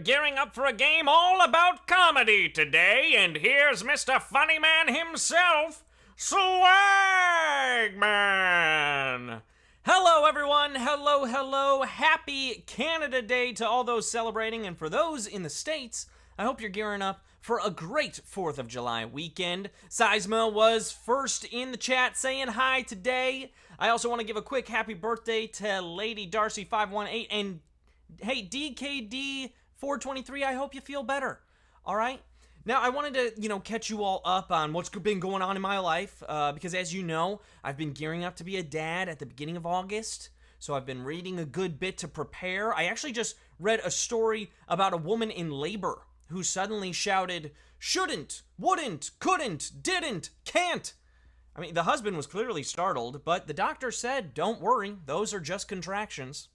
gearing up for a game all about comedy today, and here's Mr. Funny Man himself, Swagman! Hello, everyone. Hello. Happy Canada Day to all those celebrating, and for those in the States, I hope you're gearing up for a great 4th of July weekend. Seisma was first in the chat saying hi today. I also want to give a quick happy birthday to Lady Darcy518, and hey, DKD423, I hope you feel better. All right? Now, I wanted to, catch you all up on what's been going on in my life, because as you know, I've been gearing up to be a dad at the beginning of August, so I've been reading a good bit to prepare. I actually just read a story about a woman in labor who suddenly shouted, shouldn't, wouldn't, couldn't, didn't, can't. I mean, the husband was clearly startled, but the doctor said, don't worry, those are just contractions.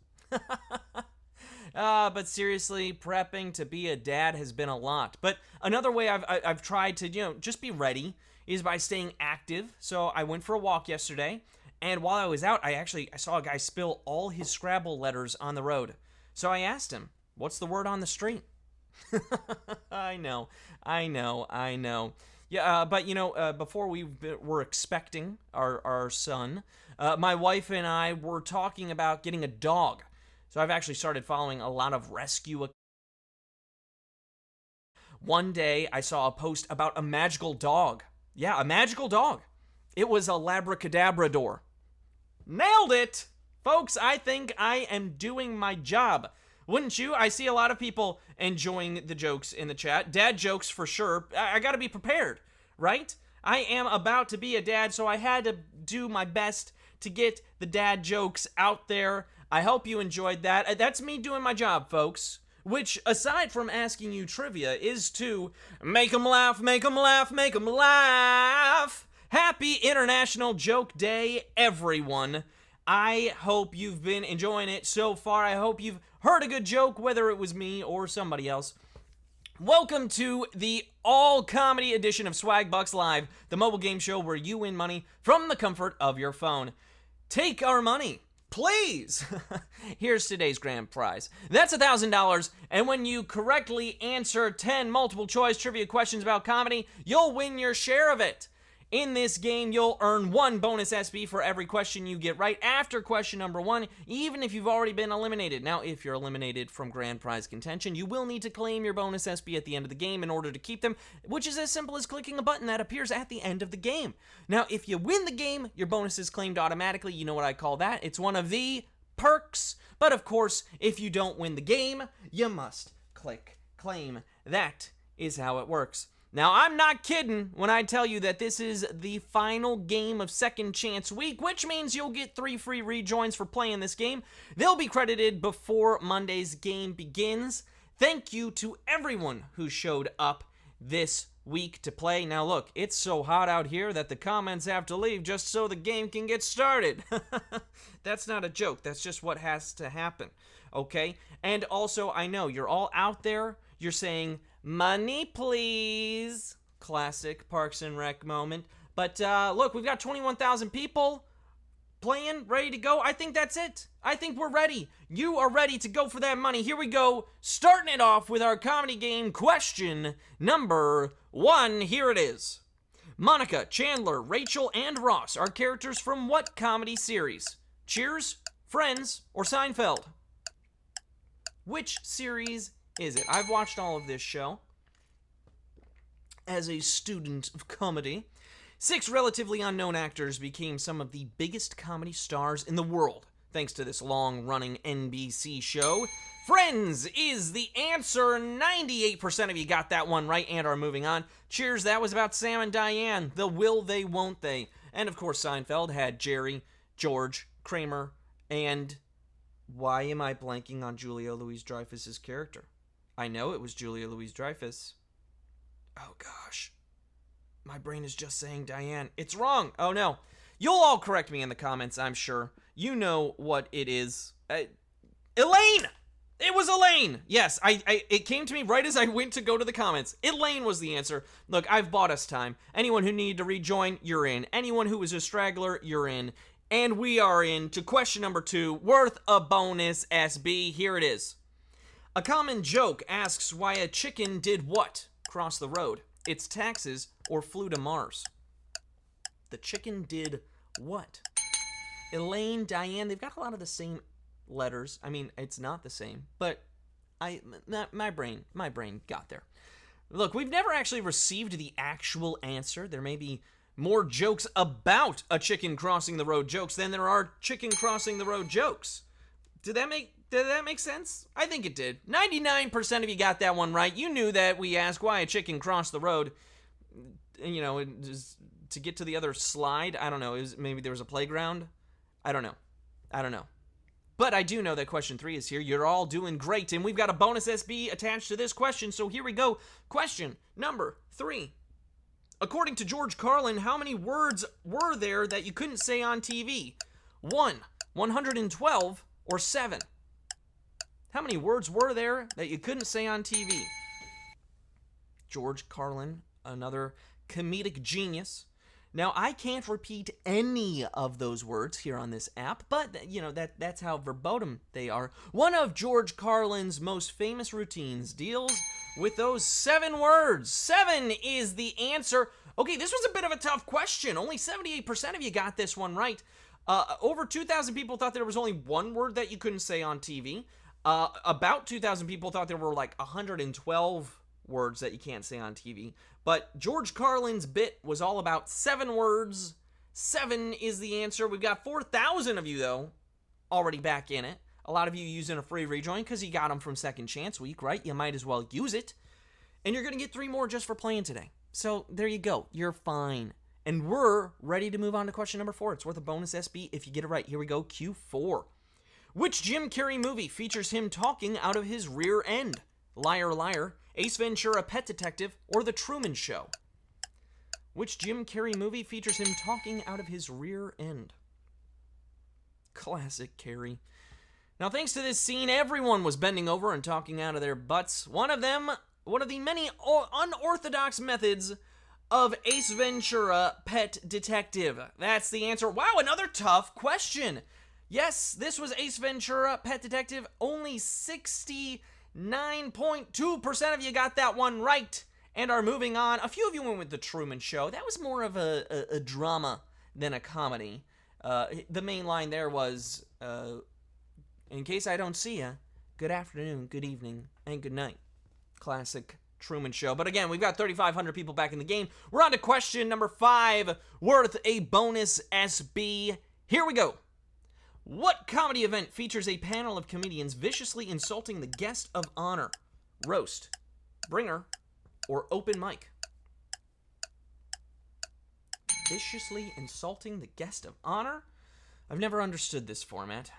But seriously, prepping to be a dad has been a lot. But another way I've tried to, just be ready is by staying active. So I went for a walk yesterday, and while I was out, I saw a guy spill all his Scrabble letters on the road. So I asked him, what's the word on the street? I know. Yeah, but before we were expecting our son, my wife and I were talking about getting a dog. So I've actually started following a lot of rescue. One day I saw a post about a magical dog. Yeah, a magical dog. It was a Labracadabrador. Nailed it! Folks, I think I am doing my job. Wouldn't you? I see a lot of people enjoying the jokes in the chat. Dad jokes for sure. I gotta be prepared, right? I am about to be a dad, so I had to do my best to get the dad jokes out there. I hope you enjoyed that. That's me doing my job, folks. Which, aside from asking you trivia, is to make 'em laugh, make 'em laugh, make 'em laugh. Happy International Joke Day, everyone. I hope you've been enjoying it so far. I hope you've heard a good joke, whether it was me or somebody else. Welcome to the all-comedy edition of Swag Bucks Live, the mobile game show where you win money from the comfort of your phone. Take our money, please. Here's today's grand prize. That's $1,000, and when you correctly answer 10 multiple-choice trivia questions about comedy, you'll win your share of it. In this game, you'll earn 1 bonus SB for every question you get right after question number 1, even if you've already been eliminated. Now, if you're eliminated from grand prize contention, you will need to claim your bonus SB at the end of the game in order to keep them, which is as simple as clicking a button that appears at the end of the game. Now, if you win the game, your bonus is claimed automatically. You know what I call that? It's one of the perks. But of course, if you don't win the game, you must click claim. That is how it works. Now, I'm not kidding when I tell you that this is the final game of Second Chance Week, which means you'll get 3 free rejoins for playing this game. They'll be credited before Monday's game begins. Thank you to everyone who showed up this week to play. Now, look, it's so hot out here that the comments have to leave just so the game can get started. That's not a joke. That's just what has to happen, okay? And also, I know you're all out there. You're saying, money, please. Classic Parks and Rec moment. But look, we've got 21,000 people playing, ready to go. I think that's it. I think we're ready. You are ready to go for that money. Here we go. Starting it off with our comedy game question number 1. Here it is. Monica, Chandler, Rachel, and Ross are characters from what comedy series? Cheers, Friends, or Seinfeld? Which series is it? I've watched all of this show as a student of comedy. 6 relatively unknown actors became some of the biggest comedy stars in the world thanks to this long-running NBC show. Friends is the answer. 98% of you got that one right and are moving on. Cheers, that was about Sam and Diane, the will they, won't they. And of course, Seinfeld had Jerry, George, Kramer, and why am I blanking on Julia Louis-Dreyfus's character? I know it was Julia Louis-Dreyfus. Oh gosh. My brain is just saying Diane. It's wrong. Oh no. You'll all correct me in the comments, I'm sure. You know what it is. Elaine! It was Elaine! Yes, it came to me right as I went to go to the comments. Elaine was the answer. Look, I've bought us time. Anyone who needed to rejoin, you're in. Anyone who was a straggler, you're in. And we are in to question number 2, worth a bonus SB. Here it is. A common joke asks why a chicken did what? Cross the road. Its taxes or flew to Mars. The chicken did what? Elaine, Diane, they've got a lot of the same letters. I mean, it's not the same, but my brain got there. Look, we've never actually received the actual answer. There may be more jokes about a chicken crossing the road jokes than there are chicken crossing the road jokes. Did that make sense? I think it did. 99% of you got that one right. You knew that we asked why a chicken crossed the road. You know, just to get to the other slide. I don't know. Maybe there was a playground. I don't know. But I do know that question 3 is here. You're all doing great, and we've got a bonus SB attached to this question, so here we go. Question number 3. According to George Carlin, how many words were there that you couldn't say on TV? 1, 112, or 7? How many words were there that you couldn't say on TV? George Carlin, another comedic genius. Now, I can't repeat any of those words here on this app, but, you know, that's how verbatim they are. One of George Carlin's most famous routines deals with those 7 words. 7 is the answer. Okay, this was a bit of a tough question. Only 78% of you got this one right. Over 2,000 people thought there was only 1 word that you couldn't say on TV. About 2,000 people thought there were like 112 words that you can't say on TV. But George Carlin's bit was all about 7 words. 7 is the answer. We've got 4,000 of you, though, already back in it. A lot of you using a free rejoin because you got them from Second Chance Week, right? You might as well use it. And you're going to get 3 more just for playing today. So there you go. You're fine. And we're ready to move on to question number 4. It's worth a bonus SB if you get it right. Here we go, Q4. Which Jim Carrey movie features him talking out of his rear end? Liar, Liar, Ace Ventura, Pet Detective, or The Truman Show? Which Jim Carrey movie features him talking out of his rear end? Classic Carrey. Now, thanks to this scene, everyone was bending over and talking out of their butts. One of the many unorthodox methods of Ace Ventura, Pet Detective. That's the answer. Wow, another tough question. Yes, this was Ace Ventura, Pet Detective. Only 69.2% of you got that one right and are moving on. A few of you went with The Truman Show. That was more of a drama than a comedy. The main line there was, in case I don't see ya, good afternoon, good evening, and good night. Classic Truman Show. But again, we've got 3,500 people back in the game. We're on to question number 5, worth a bonus SB. Here we go. What comedy event features a panel of comedians viciously insulting the guest of honor? Roast, bringer, or open mic? Viciously insulting the guest of honor? I've never understood this format.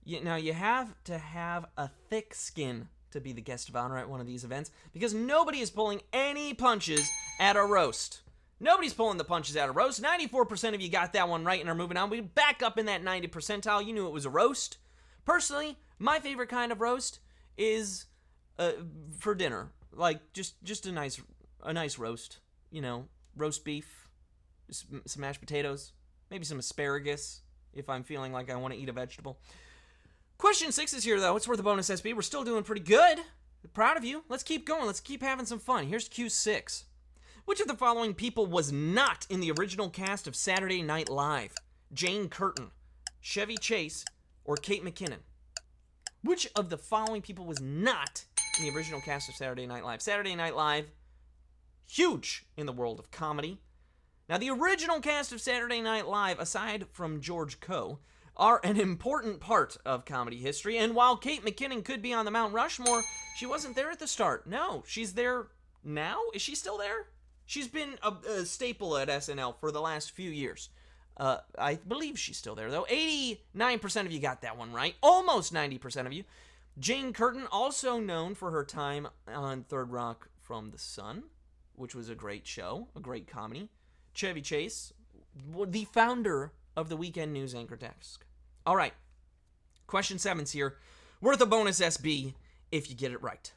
Now, you have to have a thick skin to be the guest of honor at one of these events because nobody is pulling any punches at a roast. Nobody's pulling the punches at a roast. 94% of you got that one right and are moving on. We back up in that 90 percentile. You knew it was a roast. Personally, my favorite kind of roast is for dinner. Like just a nice roast. You know, roast beef, some mashed potatoes, maybe some asparagus if I'm feeling like I want to eat a vegetable. Question 6 is here, though. It's worth a bonus SB. We're still doing pretty good. Proud of you. Let's keep going. Let's keep having some fun. Here's Q6. Which of the following people was not in the original cast of Saturday Night Live? Jane Curtin, Chevy Chase, or Kate McKinnon? Which of the following people was not in the original cast of Saturday Night Live? Saturday Night Live, huge in the world of comedy. Now, the original cast of Saturday Night Live, aside from George Coe, are an important part of comedy history. And while Kate McKinnon could be on the Mount Rushmore, she wasn't there at the start. No, she's there now? Is she still there? She's been a staple at SNL for the last few years. I believe she's still there, though. 89% of you got that one right. Almost 90% of you. Jane Curtin, also known for her time on Third Rock from the Sun, which was a great show, a great comedy. Chevy Chase, the founder of the Weekend News Anchor Desk. All right. Question 7's here. Worth a bonus SB if you get it right.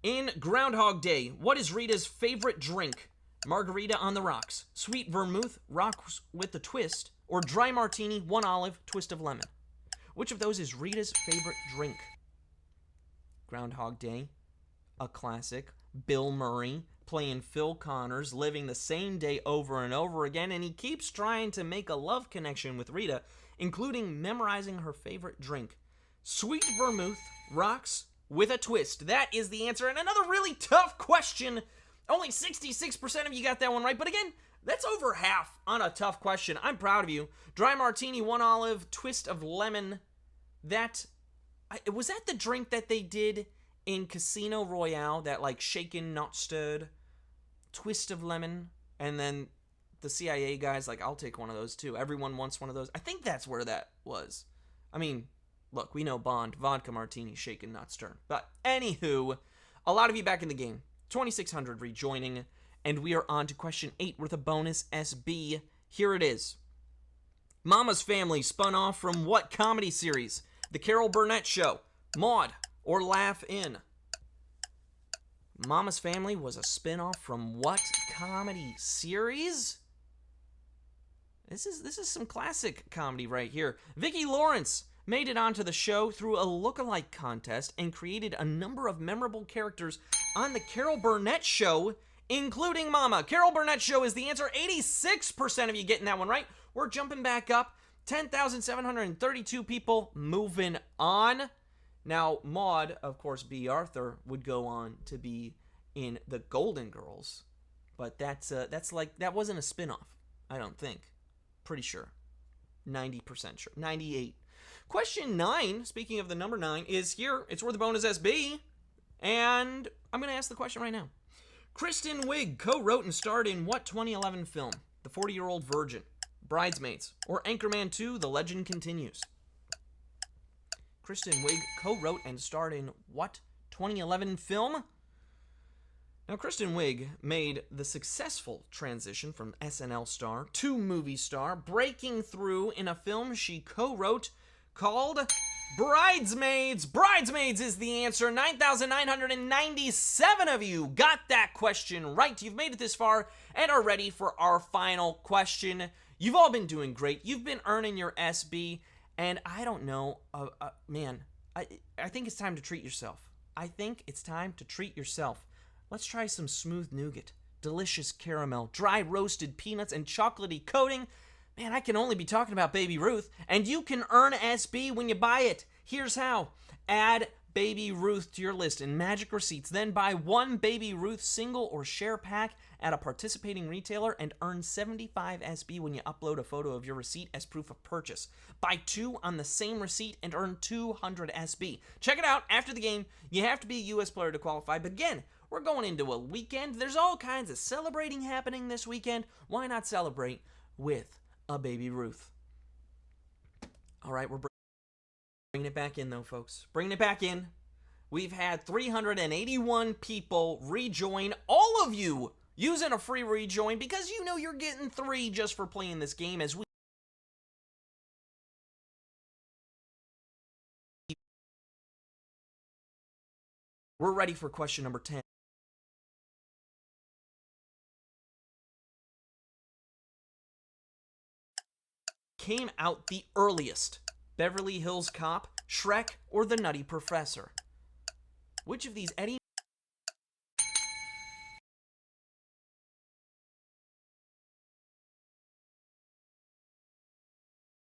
In Groundhog Day, what is Rita's favorite drink? Margarita on the rocks, sweet vermouth, rocks with a twist, or dry martini, 1 olive, twist of lemon? Which of those is Rita's favorite drink? Groundhog Day, a classic. Bill Murray playing Phil Connors, living the same day over and over again, and he keeps trying to make a love connection with Rita, including memorizing her favorite drink. Sweet vermouth, rocks with a twist. That is the answer, and another really tough question. Only 66% of you got that one right, but again, that's over half on a tough question. I'm proud of you. Dry martini, 1 olive, twist of lemon. Was that the drink that they did in Casino Royale, that like shaken, not stirred, twist of lemon? And then the CIA guy's like, I'll take one of those too. Everyone wants one of those. I think that's where that was. I mean, look, we know Bond, vodka martini, shaken, not stirred. But anywho, a lot of you back in the game. 2,600 rejoining, and we are on to question 8 with a bonus SB. Here it is. Mama's Family spun off from what comedy series? The Carol Burnett Show, Maude, or Laugh In? Mama's Family was a spin-off from what comedy series? This is some classic comedy right here. Vicki Lawrence made it onto the show through a look-alike contest and created a number of memorable characters on the Carol Burnett Show, including Mama. Carol Burnett Show is the answer. 86% of you getting that one right. We're jumping back up. 10,732 people moving on. Now, Maude, of course, B. Arthur, would go on to be in The Golden Girls, but that wasn't a spin-off, I don't think. Pretty sure. 90% sure. 98. Question 9, speaking of the number 9, is here. It's worth a bonus SB, and I'm going to ask the question right now. Kristen Wiig co-wrote and starred in what 2011 film? The 40-Year-Old Virgin, Bridesmaids, or Anchorman 2, The Legend Continues? Kristen Wiig co-wrote and starred in what 2011 film? Now, Kristen Wiig made the successful transition from SNL star to movie star, breaking through in a film she co-wrote called Bridesmaids. Bridesmaids is the answer. 9,997 of you got that question right. You've made it this far and are ready for our final question. You've all been doing great. You've been earning your SB, and I don't know, man, I think it's time to treat yourself. I think it's time to treat yourself. Let's try some smooth nougat, delicious caramel, dry roasted peanuts, and chocolatey coating. Man, I can only be talking about Baby Ruth, and you can earn SB when you buy it. Here's how. Add Baby Ruth to your list in Magic Receipts, then buy one Baby Ruth single or share pack at a participating retailer and earn 75 SB when you upload a photo of your receipt as proof of purchase. Buy 2 on the same receipt and earn 200 SB. Check it out after the game. You have to be a U.S. player to qualify, but again, we're going into a weekend. There's all kinds of celebrating happening this weekend. Why not celebrate with a Baby Ruth? All right, we're bringing it back in, though, folks. Bringing it back in. We've had 381 people rejoin. All of you using a free rejoin because you know you're getting 3 just for playing this game as we're ready for question number 10. Came out the earliest? Beverly Hills Cop, Shrek, or The Nutty Professor? Which of these Eddie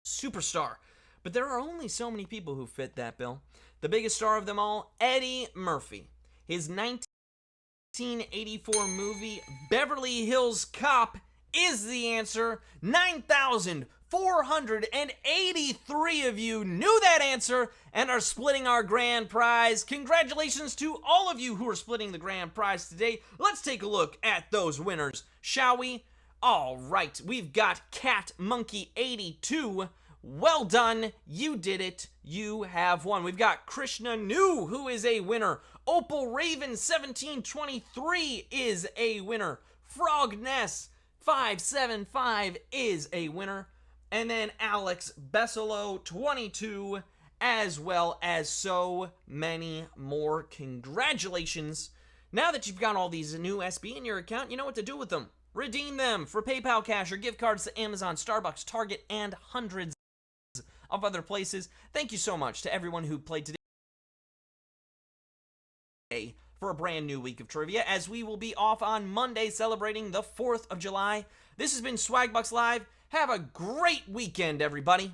superstar? But there are only so many people who fit that bill. The biggest star of them all, Eddie Murphy. His 1984 movie Beverly Hills Cop is the answer. 9,483 of you knew that answer and are splitting our grand prize. Congratulations to all of you who are splitting the grand prize today. Let's take a look at those winners, shall we? All right, we've got Cat Monkey 82. Well done, you did it. You have won. We've got Krishna New, who is a winner. Opal Raven 1723 is a winner. Frog Ness 575 is a winner. And then Alex Besselo 22, as well as so many more. Congratulations. Now that you've got all these new SB in your account, you know what to do with them. Redeem them for PayPal cash or gift cards to Amazon, Starbucks, Target, and hundreds of other places. Thank you so much to everyone who played today. for a brand new week of trivia, as we will be off on Monday celebrating the 4th of July. This has been Swagbucks Live. Have a great weekend, everybody.